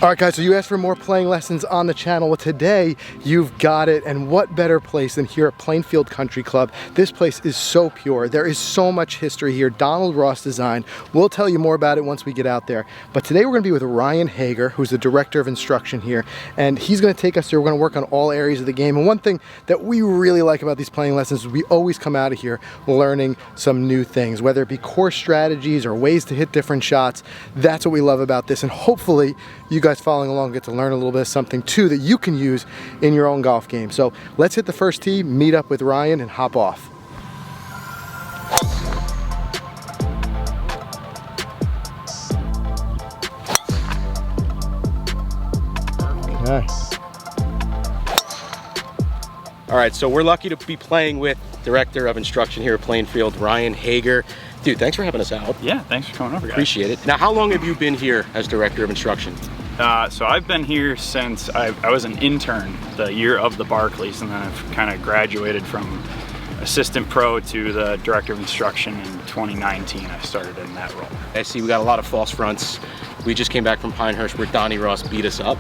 All right, guys, so you asked for more playing lessons on the channel. Well, today you've got it, and what better place than here at Plainfield Country Club. This place is so pure. There is so much history here. Donald Ross design. We'll tell you more about it once we get out there. But today we're going to be with Ryan Hager, who's the director of instruction here, and he's going to take us through. We're going to work on all areas of the game. And one thing that we really like about these playing lessons is we always come out of here learning some new things, whether it be course strategies or ways to hit different shots. That's what we love about this, and hopefully you guys following along get to learn a little bit of something too that you can use in your own golf game. So let's hit the first tee, meet up with Ryan, and hop off. Okay. All right, so we're lucky to be playing with Director of Instruction here at Plainfield, Ryan Hager. Dude, thanks for having us out. Yeah, thanks for coming over, guys. Appreciate it. Now, how long have you been here as Director of Instruction? So I've been here since I was an intern the year of the Barclays, and then I've kind of graduated from assistant pro to the Director of Instruction in 2019. I started in that role. I see we got a lot of false fronts. We just came back from Pinehurst where Donnie Ross beat us up.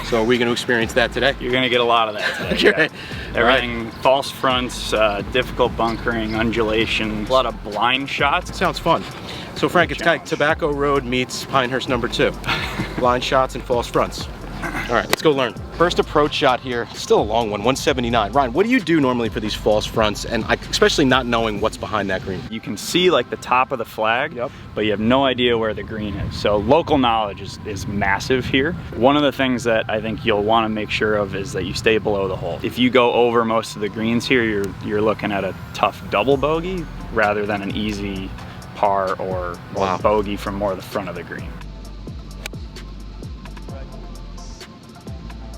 So are we going to experience that today? You're going to get a lot of that today. Okay. Yeah. Everything, false fronts, difficult bunkering, undulation, a lot of blind shots. Sounds fun. So Frank, it's kind of Tobacco Road meets Pinehurst number 2. Blind shots and false fronts. All right, let's go learn. First approach shot here, still a long one, 179. Ryan, what do you do normally for these false fronts, and especially not knowing what's behind that green? You can see like the top of the flag, yep, but you have no idea where the green is. So local knowledge is massive here. One of the things that I think you'll want to make sure of is that you stay below the hole. If you go over most of the greens here, you're looking at a tough double bogey rather than an easy par or bogey from more the front of the green.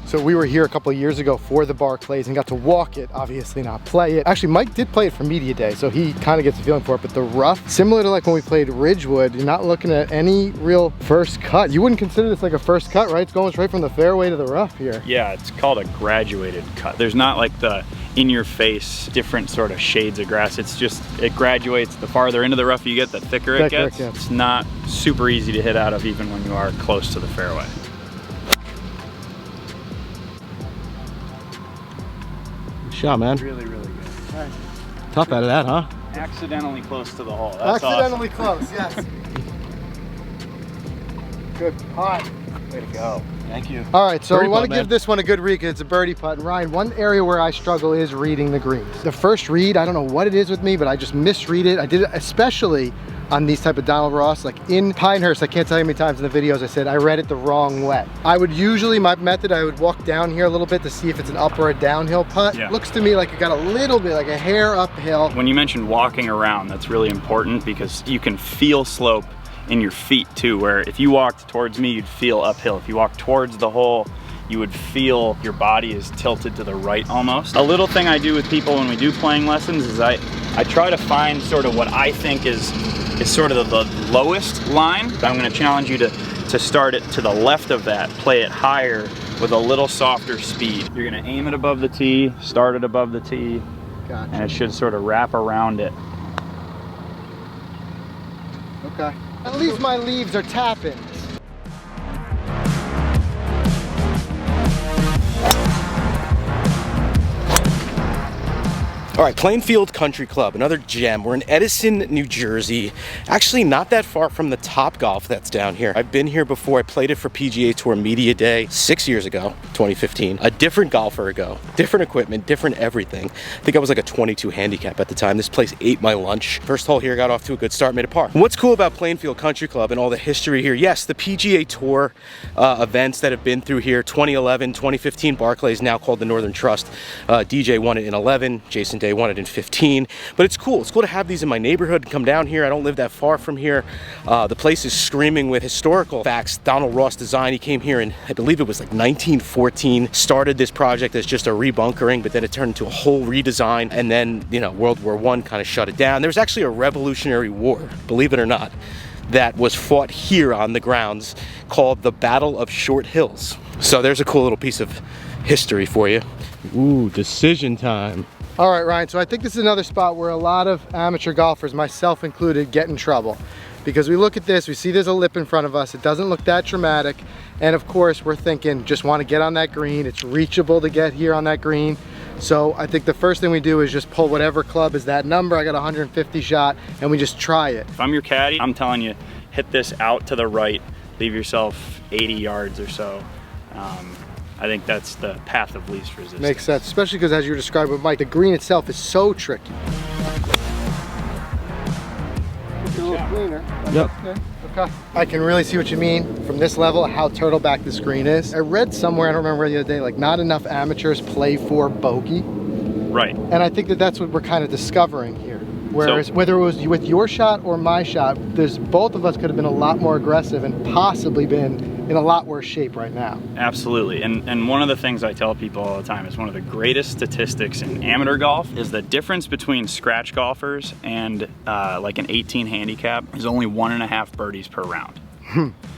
So we were here a couple of years ago for the Barclays and got to walk it, obviously not play it. Actually, Mike did play it for media day, so he kind of gets a feeling for it, but the rough, similar to like when we played Ridgewood, you're not looking at any real first cut. You wouldn't consider this like a first cut, right? It's going straight from the fairway to the rough here. Yeah, it's called a graduated cut. There's not like the in-your-face, different sort of shades of grass. It's just, it graduates. The farther into the rough you get, the thicker it gets. Yeah. It's not super easy to hit out of even when you are close to the fairway. Shot, man. Really, really good. Nice. Tough out of that, huh? Accidentally close to the hole. That's accidentally awesome. close, yes. Good putt. Way to go. Thank you. All right, so birdie we want to putt, give this one a good read because it's a birdie putt. And Ryan, one area where I struggle is reading the greens. The first read, I don't know what it is with me, but I just misread it. I did it especially on these type of Donald Ross, like in Pinehurst. I can't tell you how many times in the videos I said I read it the wrong way. I would usually, my method, I would walk down here a little bit to see if it's an up or a downhill putt. Yeah. Looks to me like it got a little bit, like a hair uphill. When you mentioned walking around, that's really important because you can feel slope in your feet too, where if you walked towards me, you'd feel uphill. If you walked towards the hole, you would feel your body is tilted to the right almost. A little thing I do with people when we do playing lessons is I try to find sort of what I think is sort of the lowest line. I'm gonna challenge you to start it to the left of that, play it higher with a little softer speed. You're gonna aim it above the tee, start it above the tee, Gotcha. and it should sort of wrap around it. Okay. At least my leaves are tapping. All right, Plainfield Country Club, another gem. We're in Edison, New Jersey. Actually, not that far from the Top Golf that's down here. I've been here before. I played it for PGA Tour Media Day 6 years ago, 2015. A different golfer ago, different equipment, different everything. I think I was like a 22 handicap at the time. This place ate my lunch. First hole here, got off to a good start, made a par. What's cool about Plainfield Country Club and all the history here? Yes, the PGA Tour events that have been through here, 2011, 2015 Barclays, now called the Northern Trust. DJ won it in 11, Jason Day won it in 15, but it's cool to have these in my neighborhood and come down here. I don't live that far from here. The place is screaming with historical facts. Donald Ross design, he came here in, I believe it was like 1914, started this project as just a rebunkering, but then it turned into a whole redesign, and then, you know, World War I kind of shut it down. There was actually a Revolutionary War, believe it or not, that was fought here on the grounds called the Battle of Short Hills. So there's a cool little piece of history for you. Ooh, decision time. All right, Ryan, so I think this is another spot where a lot of amateur golfers, myself included, get in trouble. because we look at this, we see there's a lip in front of us. It doesn't look that dramatic. And of course, we're thinking, just want to get on that green. It's reachable to get here on that green. So I think the first thing we do is just pull whatever club is that number. I got 150 shot, and we just try it. If I'm your caddy, I'm telling you, hit this out to the right, leave yourself 80 yards or so. I think that's the path of least resistance. Makes sense, especially because as you were describing with Mike, the green itself is so tricky. It's a little cleaner. Yep. Okay. I can really see what you mean from this level, how turtleback this green is. I read somewhere, I don't remember the other day, like not enough amateurs play for bogey. Right. And I think that that's what we're kind of discovering here. Whereas whether it was with your shot or my shot, both of us could have been a lot more aggressive and possibly been in a lot worse shape right now. Absolutely, and one of the things I tell people all the time is one of the greatest statistics in amateur golf is the difference between scratch golfers and like an 18 handicap is only 1.5 birdies per round.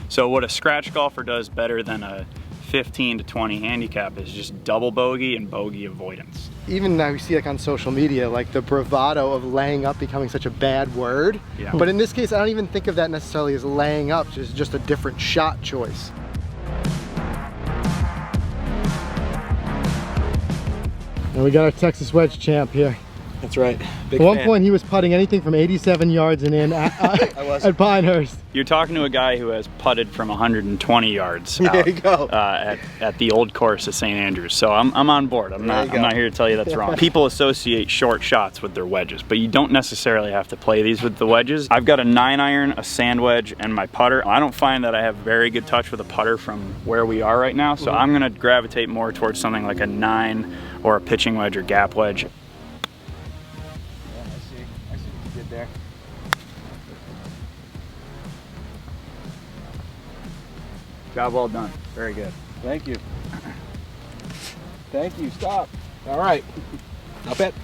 So what a scratch golfer does better than a 15 to 20 handicap is just double bogey and bogey avoidance. Even now we see like on social media, like the bravado of laying up becoming such a bad word. Yeah. But in this case, I don't even think of that necessarily as laying up, just a different shot choice. And we got our Texas wedge champ here. That's right. Big At one fan. point he was putting anything from 87 yards and in at Pinehurst. You're talking to a guy who has putted from 120 yards out, There you go. at the old course of St. Andrews. So I'm on board. I'm not here to tell you that's wrong. People associate short shots with their wedges, but you don't necessarily have to play these with the wedges. I've got a 9-iron, a sand wedge, and my putter. I don't find that I have very good touch with a putter from where we are right now, so I'm gonna gravitate more towards something like a 9 or a pitching wedge or gap wedge. There. Job well done. Very good. Thank you. Thank you. Stop. All right. Up it.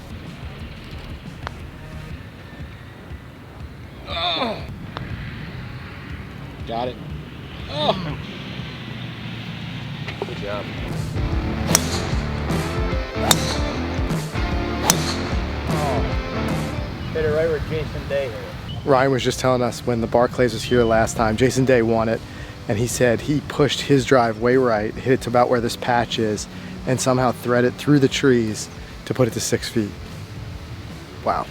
Oh. Got it. Oh. Good job. Hit it right where Jason Day hit it. Ryan was just telling us when the Barclays was here last time, Jason Day won it, and he said he pushed his drive way right, hit it to about where this patch is, and somehow threaded through the trees to put it to 6 feet. Wow.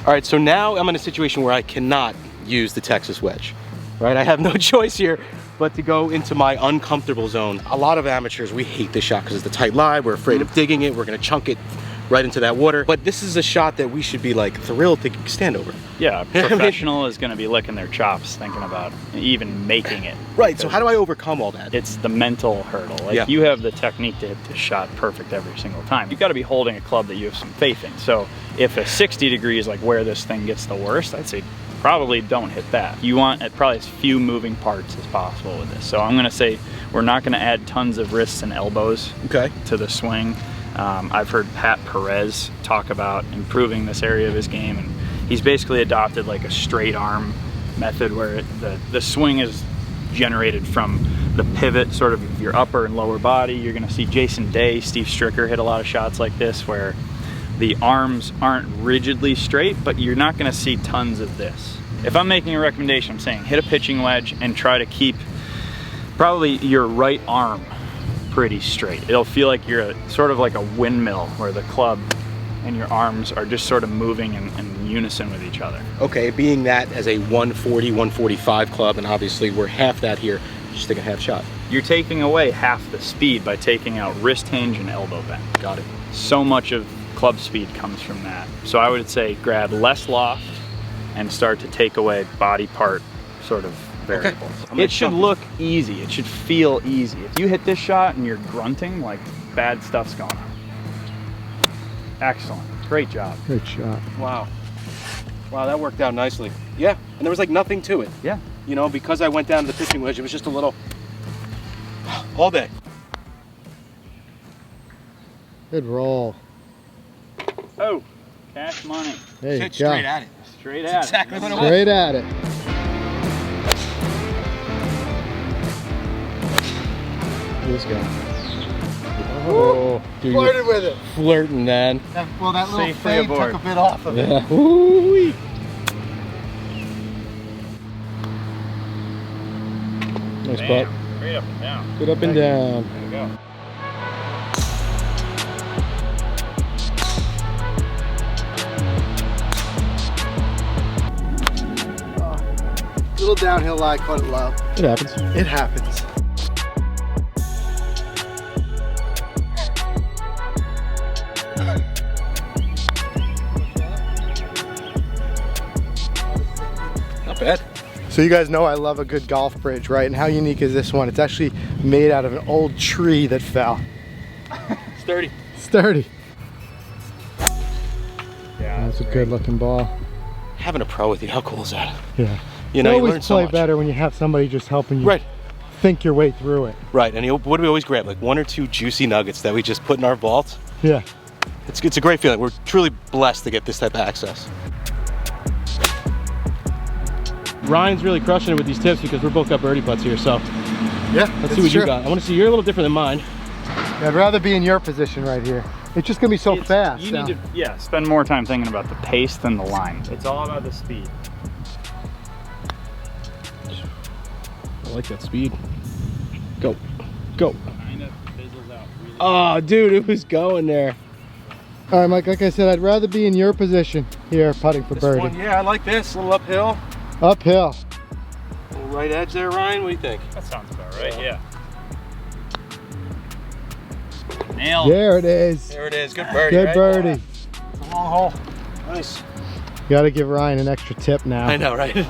All right, so now I'm in a situation where I cannot use the Texas wedge, right? I have no choice here but to go into my uncomfortable zone. A lot of amateurs, we hate this shot because it's the tight lie. We're afraid of digging it. We're gonna chunk it right into that water. But this is a shot that we should be like thrilled to stand over. Yeah, a professional is gonna be licking their chops thinking about even making it. Right, so how do I overcome all that? It's the mental hurdle. Like you have the technique to hit this shot perfect every single time. You've gotta be holding a club that you have some faith in. So if a 60 degree is like where this thing gets the worst, I'd say probably don't hit that. You want probably as few moving parts as possible with this. So I'm gonna say we're not gonna add tons of wrists and elbows to the swing. I've heard Pat Perez talk about improving this area of his game, and he's basically adopted like a straight arm method where the swing is generated from the pivot sort of your upper and lower body. You're gonna see Jason Day, Steve Stricker hit a lot of shots like this where the arms aren't rigidly straight, but you're not gonna see tons of this. If I'm making a recommendation, I'm saying hit a pitching wedge and try to keep probably your right arm pretty straight. It'll feel like you're sort of like a windmill where the club and your arms are just sort of moving in unison with each other. Okay, being that as a 140, 145 club, and obviously we're half that here, just take a half shot. You're taking away half the speed by taking out wrist hinge and elbow bend. Got it. So much of club speed comes from that. So I would say grab less loft and start to take away body part sort of variables. Okay. It should look easy. It should feel easy. If you hit this shot and you're grunting, like bad stuff's going on. Excellent. Great job. Great shot. Wow. Wow, that worked out nicely. Yeah, and there was like nothing to it. Yeah. You know, because I went down to the pitching wedge, it was just a little, all day. Good roll. Oh, cash money. There you go. Straight at it. Straight at Exactly what it was. Straight at it. This guy. Oh, dude, flirted with it. Flirting, man. Well, that little Safely fade aboard. took a bit off of it. Yeah. Ooh-wee. Nice Bam. putt. Straight up and down. Good up and down. There we go. Little downhill lie, caught it low. It happens. It happens. Not bad. So you guys know I love a good golf bridge, right? And how unique is this one? It's actually made out of an old tree that fell. Sturdy. Sturdy. Yeah, That's a good looking ball. Having a pro with you, how cool is that? Yeah. You know, you learn always so play much. better when you have somebody just helping you think your way through it. Right, and what do we always grab? Like 1 or 2 juicy nuggets that we just put in our vault. Yeah. It's a great feeling. We're truly blessed to get this type of access. Ryan's really crushing it with these tips because we're both got birdie putts here, so Yeah, let's see what you got. I want to see, you're a little different than mine. Yeah, I'd rather be in your position right here. It's just gonna be so fast. You need to, spend more time thinking about the pace than the line. It's all about the speed. I like that speed. Go, go. Kind of fizzles out really Oh, dude, it was going there. All right, Mike, like I said, I'd rather be in your position here putting for This birdie. one, yeah, I like this. A little uphill. Uphill. Little right edge there, Ryan. What do you think? That sounds about right, yeah. Nailed. There it is. There it is. Good birdie. Good right? birdie. It's a long hole. Nice. You gotta give Ryan an extra tip now. I know, right? There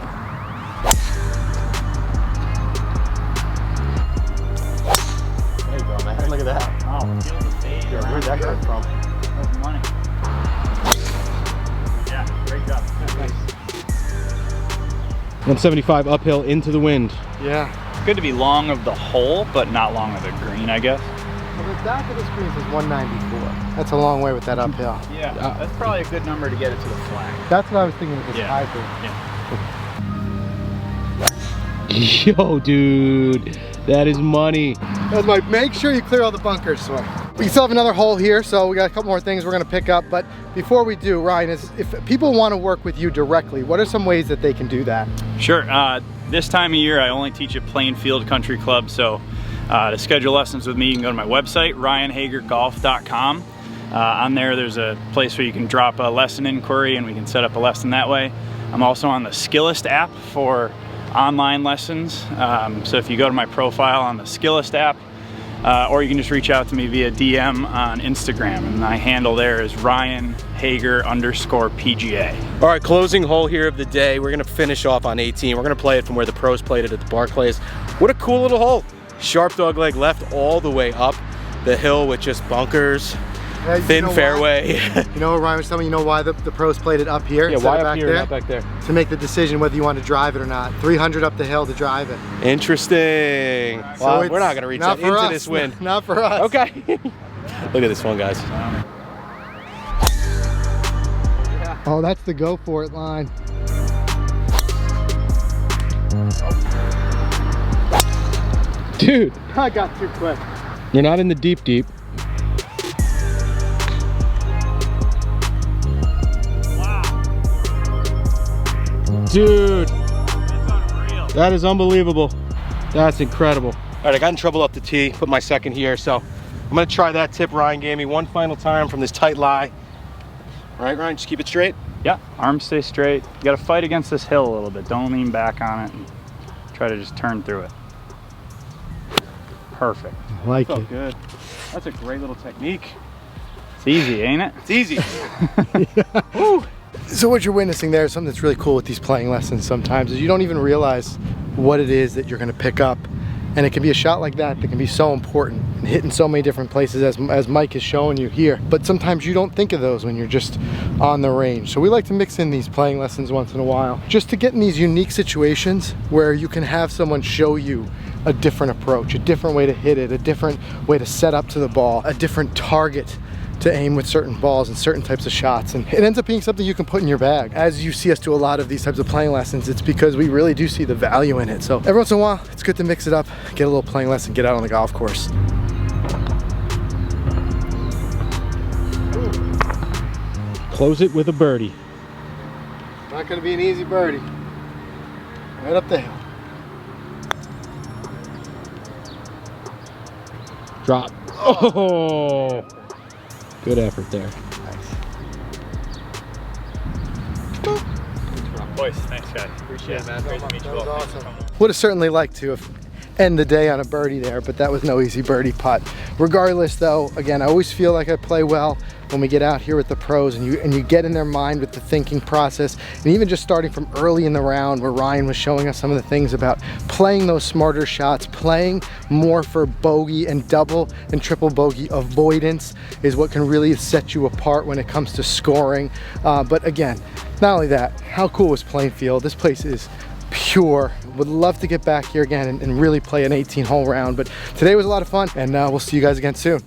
you go, man. Look at that. Oh, feel the fade. Where'd that come from? That's money. Yeah, great job. Nice. 175 uphill into the wind. Yeah. It's good to be long of the hole, but not long of the green, I guess. Well, the back of the screen says 194. That's a long way with that uphill. Yeah, that's probably a good number to get it to the flag. That's what I was thinking with this Yeah. hybrid. Yeah. Yo, dude, that is money. That's Mike. Make sure you clear all the bunkers, Sway. We still have another hole here, so we got a couple more things we're gonna pick up. But before we do, Ryan, if people want to work with you directly, what are some ways that they can do that? Sure. This time of year, I only teach at Plainfield Country Club, so to schedule lessons with me, you can go to my website, ryanhagergolf.com. On there, there's a place where you can drop a lesson inquiry and we can set up a lesson that way. I'm also on the Skillist app for online lessons. So if you go to my profile on the Skillist app, or you can just reach out to me via DM on Instagram, and my handle there is Ryan Hager _PGA. All right, closing hole here of the day. We're gonna finish off on 18. We're gonna play it from where the pros played it at the Barclays. What a cool little hole. Sharp dog leg left all the way up the hill with just bunkers, thin fairway. You know what Ryan was telling me? You know why the pros played it up here? Yeah, instead why of up here, not back there? To make the decision whether you want to drive it or not. 300 up the hill to drive it. Interesting. So Well, it's we're not gonna reach not that for into us. this wind. Not for us. Okay. Look at this one, guys. Oh, that's the go for it line. Dude, I got too quick. you're not in the deep. Dude, That's unreal. that is unbelievable. That's incredible. All right, I got in trouble up the tee, put my second here, so I'm gonna try that tip Ryan gave me one final time from this tight lie. All right, Ryan, just keep it straight. Yeah, arms stay straight. You gotta fight against this hill a little bit. Don't lean back on it and try to just turn through it. Perfect. I like Felt it. good. That's a great little technique. It's easy, ain't it? It's easy. Woo. So what you're witnessing there is something that's really cool with these playing lessons sometimes is you don't even realize what it is that you're going to pick up, and it can be a shot like that can be so important and hit in so many different places as Mike is showing you here, but sometimes you don't think of those when you're just on the range. So we like to mix in these playing lessons once in a while just to get in these unique situations where you can have someone show you a different approach, a different way to hit it, a different way to set up to the ball, a different target to aim with certain balls and certain types of shots, and it ends up being something you can put in your bag. As you see us do a lot of these types of playing lessons, it's because we really do see the value in it. So every once in a while, it's good to mix it up, get a little playing lesson, get out on the golf course. Close it with a birdie. Not gonna be an easy birdie. Right up the hill. Drop. Oh! Good effort there. Boys, thanks guys. Appreciate it, man. Great to meet you all. Awesome. Would have certainly liked to have end the day on a birdie there, but that was no easy birdie putt. Regardless though, again, I always feel like I play well when we get out here with the pros and you get in their mind with the thinking process. And even just starting from early in the round where Ryan was showing us some of the things about playing those smarter shots, playing more for bogey and double and triple bogey avoidance is what can really set you apart when it comes to scoring. But again, not only that, how cool was Plainfield? This place is pure. Would love to get back here again and really play an 18-hole round, but today was a lot of fun, and we'll see you guys again soon.